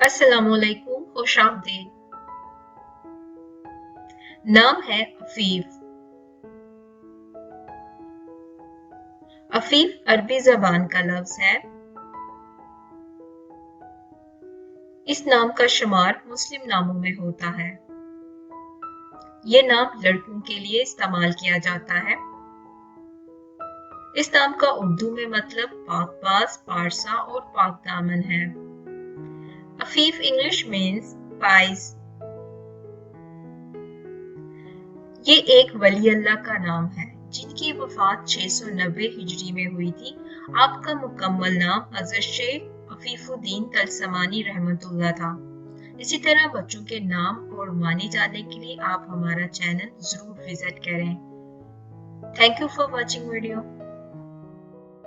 السلام علیکم، خوش آمدید۔ نام ہے عفیف۔ عفیف عربی زبان کا لفظ ہے۔ اس نام کا شمار مسلم ناموں میں ہوتا ہے۔ یہ نام لڑکوں کے لیے استعمال کیا جاتا ہے۔ اس نام کا اردو میں مطلب پاک باز، پارسا اور پاک دامن ہے۔ عفیف انگلش مینز پائز۔ یہ ایک ولی اللہ کا نام ہے جن کی وفات 690 ہجری میں ہوئی تھی۔ آپ کا مکمل نام حضرت شیخ عفیف الدین طلسمانی رحمۃ اللہ تھا۔ اسی طرح بچوں کے نام اور معنی جاننے کے لیے آپ ہمارا چینل ضرور وزٹ کریں۔ Thank you for watching video.